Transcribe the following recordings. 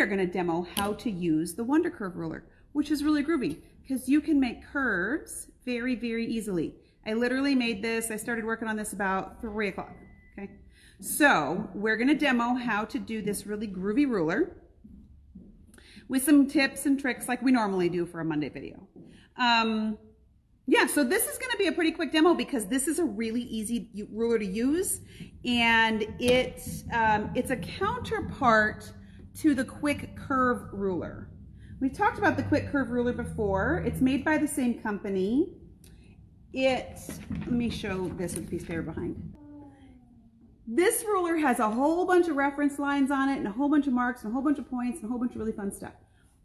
are going to demo how to use the Wonder Curve ruler, which is really groovy because you can make curves very, very easily. I literally made this, I started working on this about 3 o'clock, okay? So we're going to demo how to do this really groovy ruler with some tips and tricks like we normally do for a Monday video. Yeah, so this is going to be a pretty quick demo because this is a really easy ruler to use, and it's a counterpart to the quick curve ruler. We've talked about the quick curve ruler before. It's made by the same company. Let me show this with a piece of paper behind. This ruler has a whole bunch of reference lines on it and a whole bunch of marks and a whole bunch of points and a whole bunch of really fun stuff.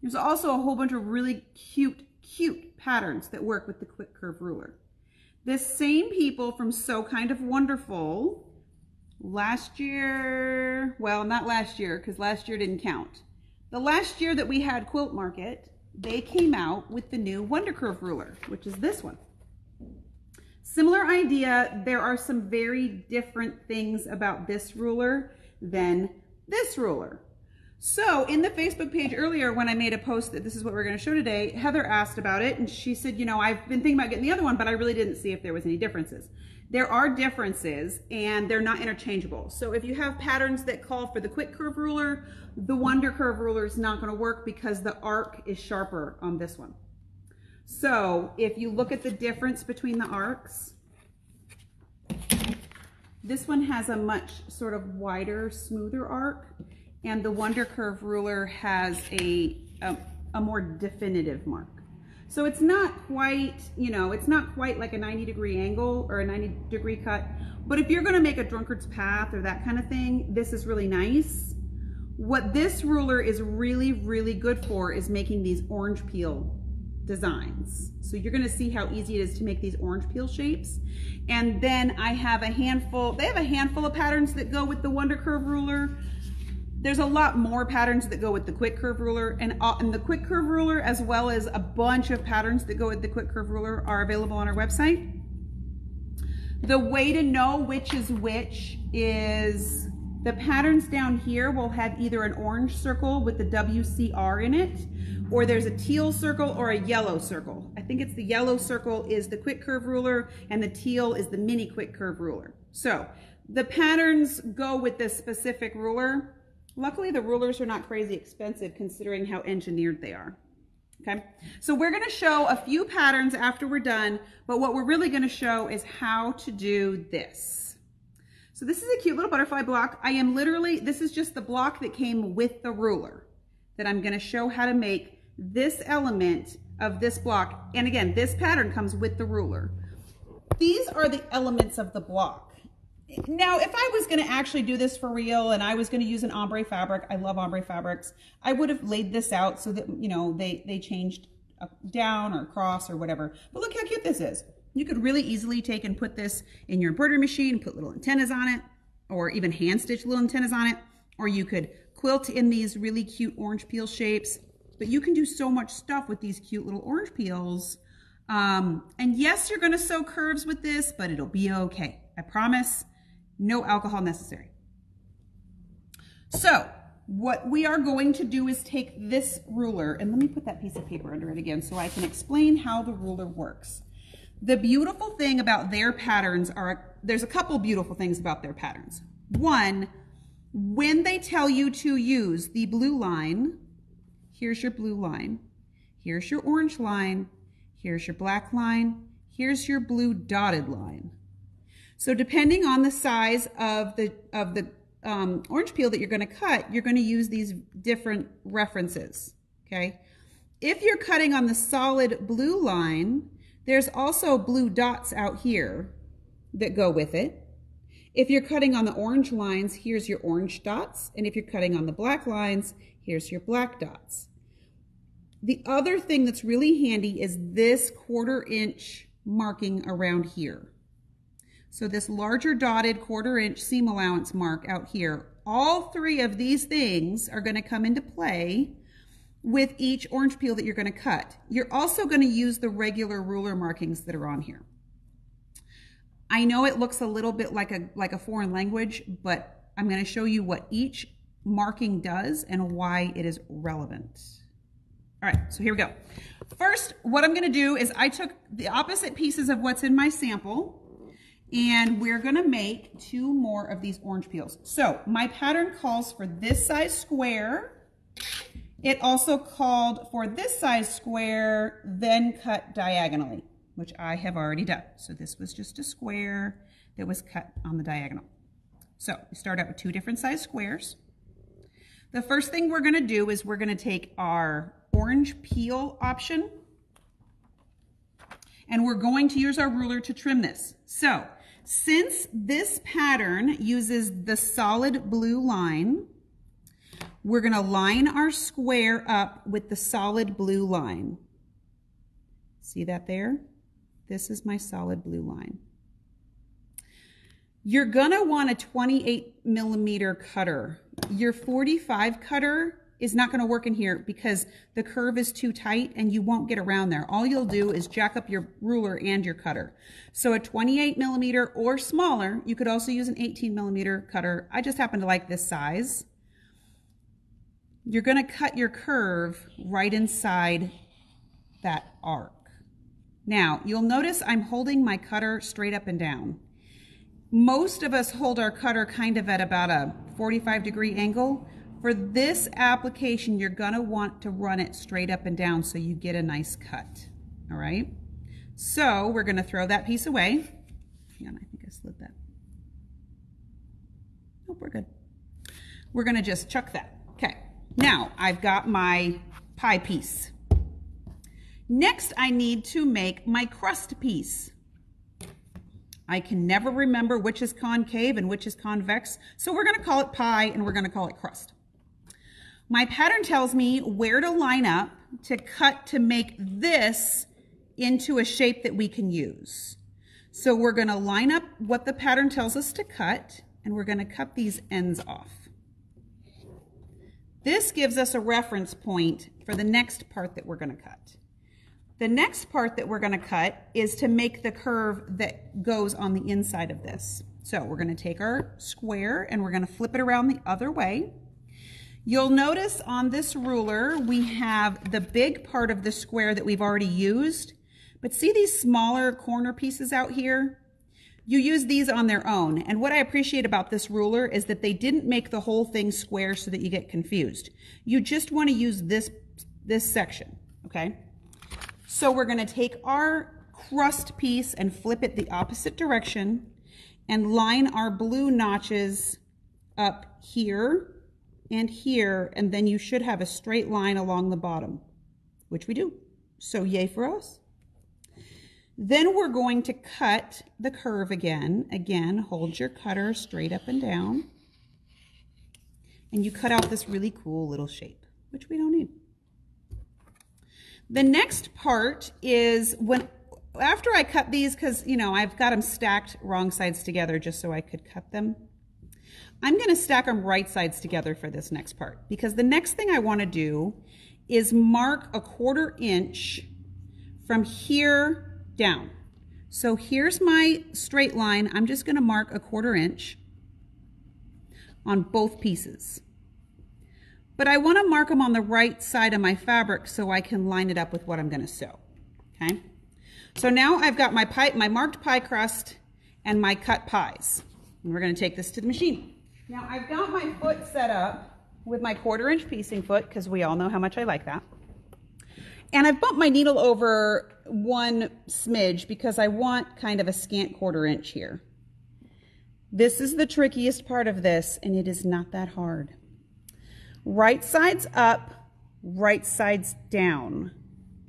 There's also a whole bunch of really cute patterns that work with the quick curve ruler. This same people from So Kind of Wonderful last year, well, not last year because last year didn't count. The last year that we had Quilt Market, they came out with the new Wonder Curve ruler, which is this one. Similar idea, there are some very different things about this ruler than this ruler. So in the Facebook page earlier, when I made a post that this is what we're going to show today, Heather asked about it and she said, you know, I've been thinking about getting the other one, but I really didn't see if there was any differences. There are differences and they're not interchangeable. So if you have patterns that call for the quick curve ruler, the Wonder Curve ruler is not going to work because the arc is sharper on this one. So if you look at the difference between the arcs, this one has a much sort of wider, smoother arc, and the Wonder Curve ruler has a more definitive mark. So it's not quite, you know, it's not quite like a 90-degree angle or a 90-degree cut, but if you're gonna make a drunkard's path or that kind of thing, this is really nice. What this ruler is really, really good for is making these orange peel designs. So you're going to see how easy it is to make these orange peel shapes. And then I have a handful, they have a handful of patterns that go with the Wonder Curve ruler. There's a lot more patterns that go with the quick curve ruler, and the quick curve ruler, as well as a bunch of patterns that go with the quick curve ruler, are available on our website. The way to know which is which is the patterns down here will have either an orange circle with the WCR in it, or there's a teal circle or a yellow circle. I think it's the yellow circle is the quick curve ruler and the teal is the mini quick curve ruler. So the patterns go with this specific ruler. Luckily the rulers are not crazy expensive considering how engineered they are. Okay, so we're going to show a few patterns after we're done, but what we're really going to show is how to do this. So this is a cute little butterfly block. This is just the block that came with the ruler that I'm going to show how to make this element of this block. And again, this pattern comes with the ruler. These are the elements of the block. Now, if I was going to actually do this for real and I was going to use an ombre fabric, I love ombre fabrics, I would have laid this out so that, you know, they changed down or across or whatever. But look how cute this is. You could really easily take and put this in your embroidery machine, put little antennas on it, or even hand stitch little antennas on it, or you could quilt in these really cute orange peel shapes. But you can do so much stuff with these cute little orange peels. And yes, you're going to sew curves with this, but it'll be okay. I promise. No alcohol necessary. So what we are going to do is take this ruler, and let me put that piece of paper under it again so I can explain how the ruler works. The beautiful thing about their patterns there's a couple beautiful things about their patterns. One, when they tell you to use the blue line, here's your blue line, here's your orange line, here's your black line, here's your blue dotted line. So depending on the size of the orange peel that you're going to cut, you're going to use these different references, okay? If you're cutting on the solid blue line, there's also blue dots out here that go with it. If you're cutting on the orange lines, here's your orange dots. And if you're cutting on the black lines, here's your black dots. The other thing that's really handy is this 1/4 inch marking around here. So this larger dotted 1/4 inch seam allowance mark out here, all three of these things are going to come into play with each orange peel that you're going to cut. You're also going to use the regular ruler markings that are on here. I know it looks a little bit like a foreign language, but I'm going to show you what each marking does and why it is relevant. All right, so here we go. First, what I'm gonna do is I took the opposite pieces of what's in my sample, and we're gonna make 2 more of these orange peels. So my pattern calls for this size square. It also called for this size square, then cut diagonally, which I have already done. So this was just a square that was cut on the diagonal. So we start out with 2 different size squares. The first thing we're gonna do is we're gonna take our orange peel option, and we're going to use our ruler to trim this. So since this pattern uses the solid blue line, we're gonna line our square up with the solid blue line. See that there? This is my solid blue line. You're gonna want a 28mm cutter. Your 45 cutter is not gonna work in here because the curve is too tight and you won't get around there. All you'll do is jack up your ruler and your cutter. So a 28mm or smaller, you could also use an 18mm cutter. I just happen to like this size. You're gonna cut your curve right inside that arc. Now, you'll notice I'm holding my cutter straight up and down. Most of us hold our cutter kind of at about a 45-degree angle. For this application, you're gonna want to run it straight up and down so you get a nice cut, all right? So we're gonna throw that piece away. Hang on, I think I slid that. Nope, we're good. We're gonna just chuck that. Okay, now I've got my pie piece. Next, I need to make my crust piece. I can never remember which is concave and which is convex, so we're gonna call it pie and we're gonna call it crust. My pattern tells me where to line up to cut to make this into a shape that we can use. So we're gonna line up what the pattern tells us to cut, and we're gonna cut these ends off. This gives us a reference point for the next part that we're gonna cut. The next part that we're gonna cut is to make the curve that goes on the inside of this. So we're gonna take our square and we're gonna flip it around the other way. You'll notice on this ruler, we have the big part of the square that we've already used, but see these smaller corner pieces out here? You use these on their own. And what I appreciate about this ruler is that they didn't make the whole thing square so that you get confused. You just wanna use this section, okay? So we're gonna take our crust piece and flip it the opposite direction and line our blue notches up here and here, and then you should have a straight line along the bottom, which we do. So yay for us. Then we're going to cut the curve again. Again, hold your cutter straight up and down. And you cut out this really cool little shape, which we don't need. The next part is after I cut these, because you know I've got them stacked wrong sides together just so I could cut them. I'm going to stack them right sides together for this next part, because the next thing I want to do is mark a 1/4 inch from here down. So here's my straight line. I'm just going to mark a 1/4 inch on both pieces. But I want to mark them on the right side of my fabric so I can line it up with what I'm going to sew. Okay? So now I've got my marked pie crust and my cut pies. And we're going to take this to the machine. Now I've got my foot set up with my 1/4 inch piecing foot, because we all know how much I like that. And I've bumped my needle over 1 smidge because I want kind of a scant 1/4 inch here. This is the trickiest part of this, and it is not that hard. Right sides up, right sides down.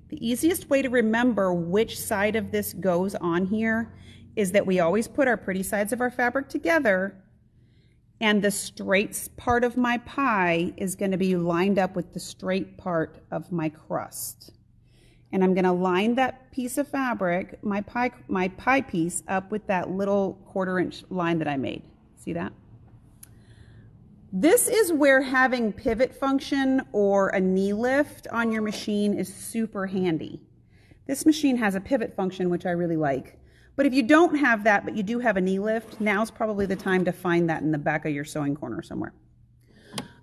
The easiest way to remember which side of this goes on here is that we always put our pretty sides of our fabric together, and the straight part of my pie is going to be lined up with the straight part of my crust. And I'm going to line that piece of fabric, my pie piece, up with that little 1/4 inch line that I made. See that? This is where having pivot function or a knee lift on your machine is super handy. This machine has a pivot function, which I really like. But if you don't have that, but you do have a knee lift, now's probably the time to find that in the back of your sewing corner somewhere.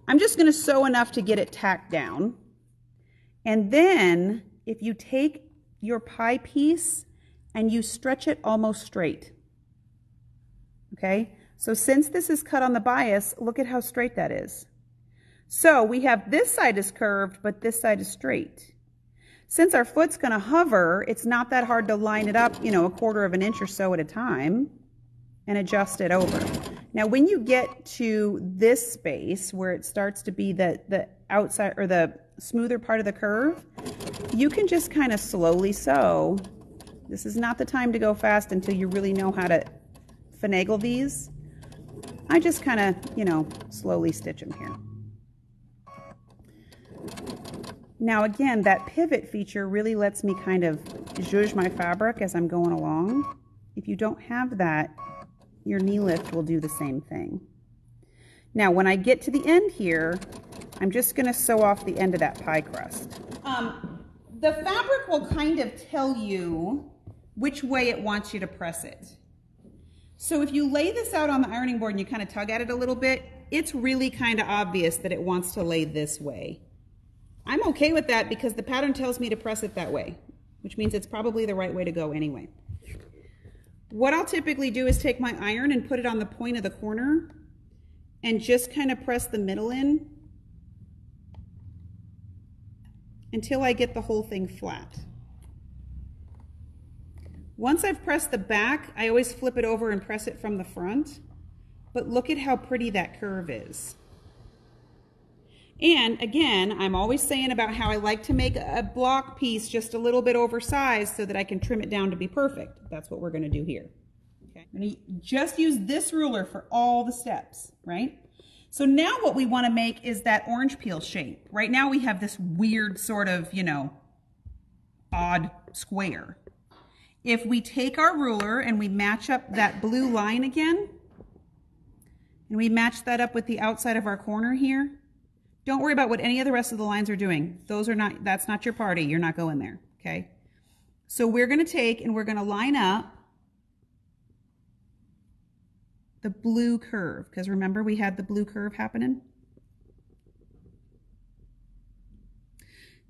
I'm just going to sew enough to get it tacked down. And then if you take your pie piece and you stretch it almost straight. Okay, so since this is cut on the bias, look at how straight that is. So we have this side is curved, but this side is straight. Since our foot's going to hover, it's not that hard to line it up, you know, a 1/4 of an inch or so at a time and adjust it over. Now, when you get to this space where it starts to be the outside or the smoother part of the curve, you can just kind of slowly sew. This is not the time to go fast until you really know how to finagle these. I just kind of, you know, slowly stitch them here. Now again, that pivot feature really lets me kind of zhuzh my fabric as I'm going along. If you don't have that, your knee lift will do the same thing. Now when I get to the end here, I'm just going to sew off the end of that pie crust. The fabric will kind of tell you which way it wants you to press it. So if you lay this out on the ironing board and you kind of tug at it a little bit, it's really kind of obvious that it wants to lay this way. I'm okay with that because the pattern tells me to press it that way, which means it's probably the right way to go anyway. What I'll typically do is take my iron and put it on the point of the corner and just kind of press the middle in until I get the whole thing flat. Once I've pressed the back, I always flip it over and press it from the front. But look at how pretty that curve is. And again, I'm always saying about how I like to make a block piece just a little bit oversized so that I can trim it down to be perfect. That's what we're going to do here. Okay. I'm going to just use this ruler for all the steps, right? So now what we want to make is that orange peel shape. Right now we have this weird sort of, you know, odd square. If we take our ruler and we match up that blue line again, and we match that up with the outside of our corner here, don't worry about what any of the rest of the lines are doing. Those are not, that's not your party. You're not going there, okay? So we're going to take and we're going to line up the blue curve, because remember we had the blue curve happening?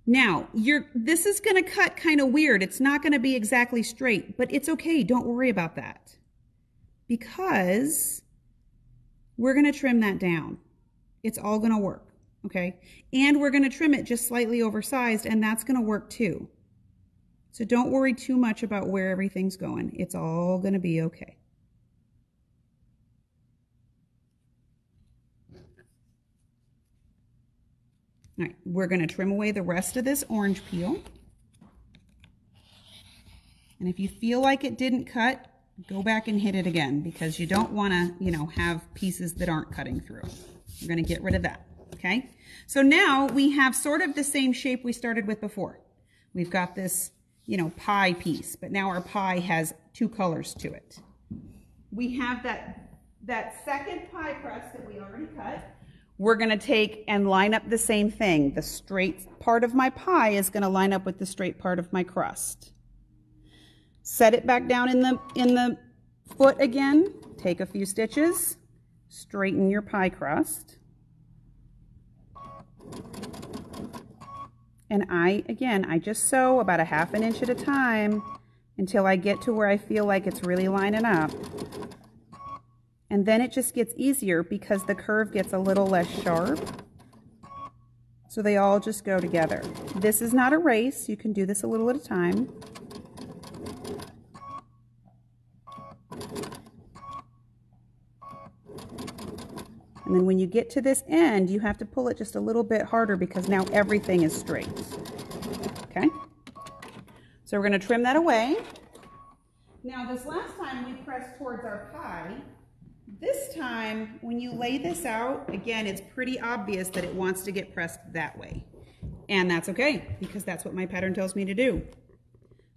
Now, this is going to cut kind of weird. It's not going to be exactly straight, but it's okay. Don't worry about that because we're going to trim that down. It's all going to work, okay? And we're going to trim it just slightly oversized, and that's going to work too. So don't worry too much about where everything's going. It's all going to be okay. All right, we're going to trim away the rest of this orange peel. And if you feel like it didn't cut, go back and hit it again because you don't want to, you know, have pieces that aren't cutting through. We're going to get rid of that, okay? So now we have sort of the same shape we started with before. We've got this, you know, pie piece, but now our pie has 2 colors to it. We have that second pie crust that we already cut. We're going to take and line up the same thing. The straight part of my pie is going to line up with the straight part of my crust. Set it back down in the foot again. Take a few stitches. Straighten your pie crust. And I just sew about a ½ an inch at a time until I get to where I feel like it's really lining up. And then it just gets easier because the curve gets a little less sharp. So they all just go together. This is not a race. You can do this a little at a time. And then when you get to this end, you have to pull it just a little bit harder because now everything is straight. Okay? So we're going to trim that away. Now this last time we pressed towards our pie. This time, when you lay this out, again, it's pretty obvious that it wants to get pressed that way. And that's okay, because that's what my pattern tells me to do.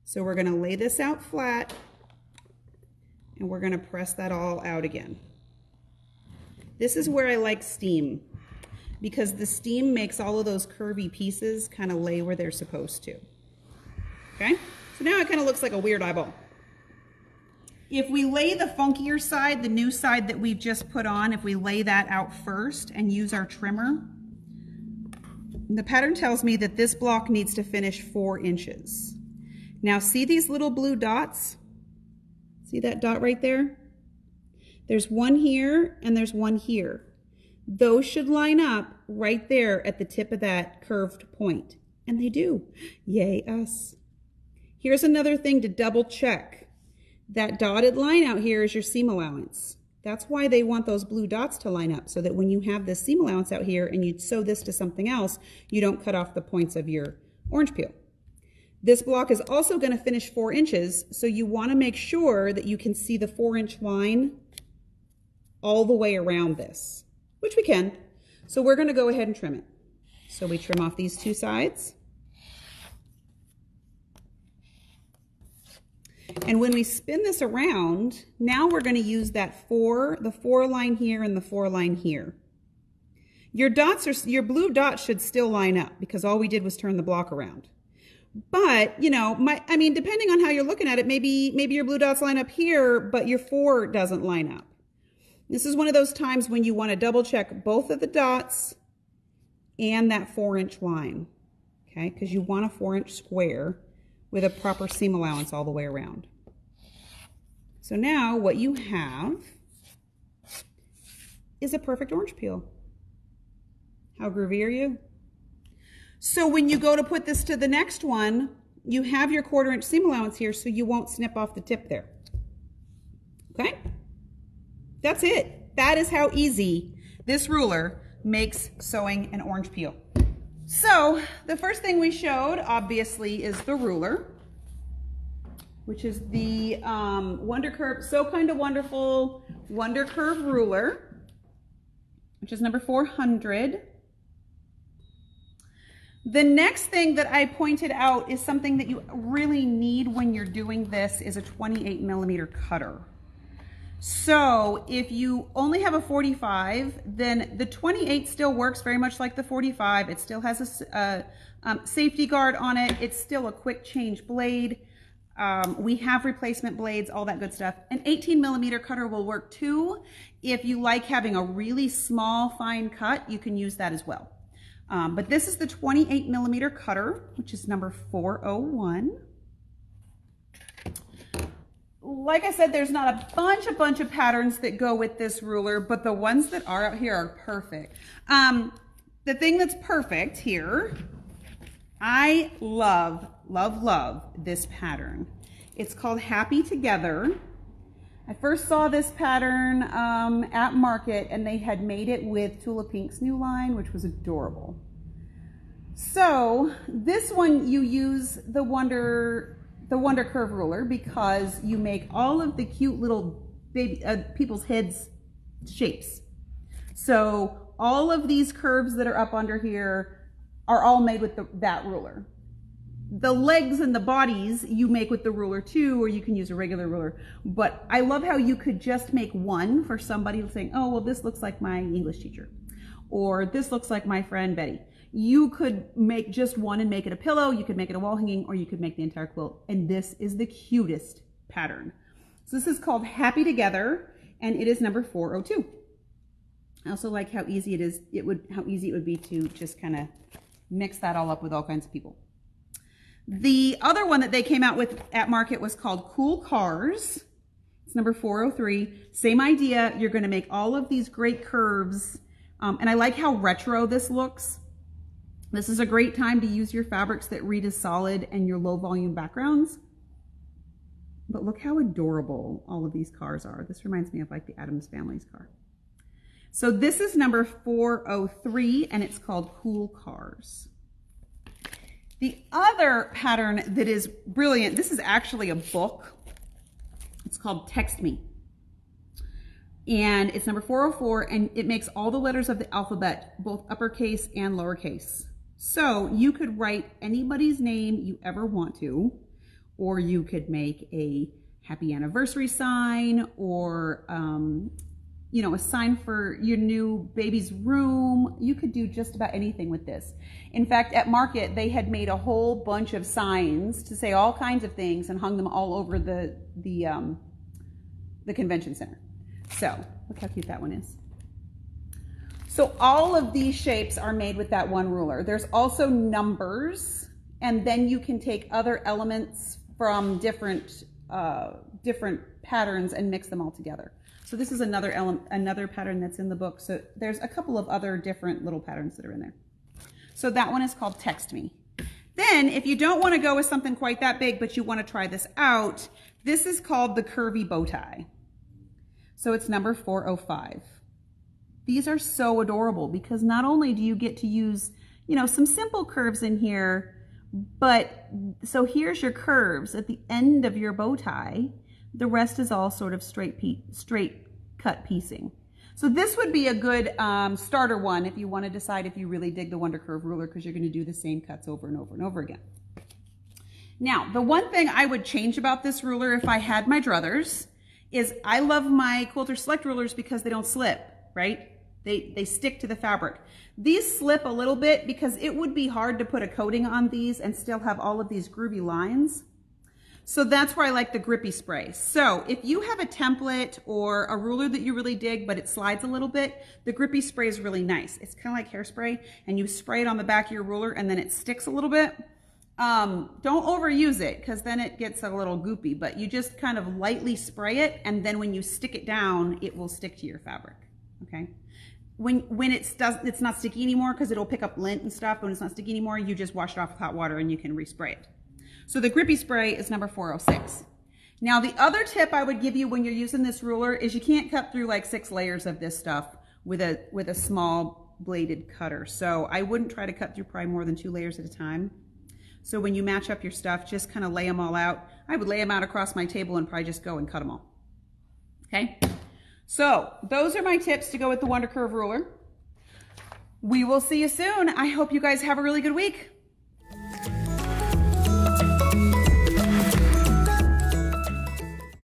So we're going to lay this out flat, and we're going to press that all out again. This is where I like steam, because the steam makes all of those curvy pieces kind of lay where they're supposed to. Okay? So now it kind of looks like a weird eyeball. If we lay the funkier side, the new side that we've just put on, if we lay that out first and use our trimmer, the pattern tells me that this block needs to finish 4 inches. Now see these little blue dots? See that dot right there? There's one here and there's one here. Those should line up right there at the tip of that curved point. And they do. Yay us. Here's another thing to double check. That dotted line out here is your seam allowance. That's why they want those blue dots to line up, so that when you have this seam allowance out here and you sew this to something else, you don't cut off the points of your orange peel. This block is also going to finish 4 inches, so you want to make sure that you can see the 4-inch line all the way around this, which we can. So we're going to go ahead and trim it. So we trim off these 2 sides. And when we spin this around, now we're going to use that the 4 line here and the 4 line here. Your blue dots should still line up because all we did was turn the block around. But, you know, depending on how you're looking at it, maybe your blue dots line up here, but your 4 doesn't line up. This is one of those times when you want to double check both of the dots and that 4-inch line, okay? Because you want a 4-inch square with a proper seam allowance all the way around. So now what you have is a perfect orange peel. How groovy are you? So when you go to put this to the next one, you have your 1/4-inch seam allowance here, so you won't snip off the tip there. Okay? That's it. That is how easy this ruler makes sewing an orange peel. So the first thing we showed, obviously, is the ruler, which is the Wonder Curve, So Kind of Wonderful Wonder Curve ruler, which is number 400. The next thing that I pointed out is something that you really need when you're doing this is a 28mm cutter. So if you only have a 45, then the 28 still works very much like the 45. It still has a safety guard on it. It's still a quick change blade. We have replacement blades, all that good stuff. An 18mm cutter will work too. If you like having a really small, fine cut, you can use that as well. But this is the 28mm cutter, which is number 401. Like I said, there's not a bunch of patterns that go with this ruler, but the ones that are out here are perfect. The thing that's perfect here, I love this pattern. It's called Happy Together. I first saw this pattern at Market, and they had made it with Tula Pink's new line, which was adorable. So this one, you use the Wonder Curve ruler because you make all of the cute little baby people's heads shapes. So all of these curves that are up under here are all made with that ruler. The legs and the bodies you make with the ruler too, or you can use a regular ruler. But I love how you could just make one for somebody saying, oh, well, this looks like my English teacher, or this looks like my friend Betty. You could make just one and make it a pillow, you could make it a wall hanging, or you could make the entire quilt. And this is the cutest pattern. So this is called Happy Together, and it is number 402. I also like how easy it is, how easy it would be to just kind of mix that all up with all kinds of people. The other one that they came out with at Market was called Cool Cars. It's number 403. Same idea. You're going to make all of these great curves. And I like how retro this looks. This is a great time to use your fabrics that read as solid and your low volume backgrounds. But look how adorable all of these cars are. This reminds me of like the Addams Family's car. So this is number 403, and it's called Cool Cars. The other pattern that is brilliant, this is actually a book. It's called Text Me. And it's number 404, and it makes all the letters of the alphabet, both uppercase and lowercase. So you could write anybody's name you ever want to, or you could make a happy anniversary sign, or you know, a sign for your new baby's room. You could do just about anything with this. In fact, at Market, they had made a whole bunch of signs to say all kinds of things and hung them all over the the convention center. So look how cute that one is. So all of these shapes are made with that one ruler. There's also numbers, and then you can take other elements from different patterns and mix them all together. So this is another pattern that's in the book. So there's a couple of other different little patterns that are in there. So that one is called Text Me. Then if you don't want to go with something quite that big, but you want to try this out, this is called the Curvy Bow Tie. So it's number 405. These are so adorable because not only do you get to use, you know, some simple curves in here, but so here's your curves at the end of your bow tie. The rest is all sort of straight cut piecing. So this would be a good starter one if you want to decide if you really dig the Wonder Curve ruler, because you're going to do the same cuts over and over and over again. Now, the one thing I would change about this ruler if I had my druthers is I love my Quilter Select rulers because they don't slip, right? They stick to the fabric. These slip a little bit because it would be hard to put a coating on these and still have all of these groovy lines. So that's where I like the grippy spray. So if you have a template or a ruler that you really dig, but it slides a little bit, the grippy spray is really nice. It's kind of like hairspray, and you spray it on the back of your ruler and then it sticks a little bit. Don't overuse it because then it gets a little goopy, but you just kind of lightly spray it, and then when you stick it down, it will stick to your fabric, okay? When it's not sticky anymore because it'll pick up lint and stuff. When it's not sticky anymore, you just wash it off with hot water and you can respray it. So the grippy spray is number 406. Now the other tip I would give you when you're using this ruler is you can't cut through like 6 layers of this stuff with a small bladed cutter. So I wouldn't try to cut through probably more than 2 layers at a time. So when you match up your stuff, just kind of lay them all out. I would lay them out across my table and probably just go and cut them all. Okay? So those are my tips to go with the Wonder Curve ruler. We will see you soon. I hope you guys have a really good week.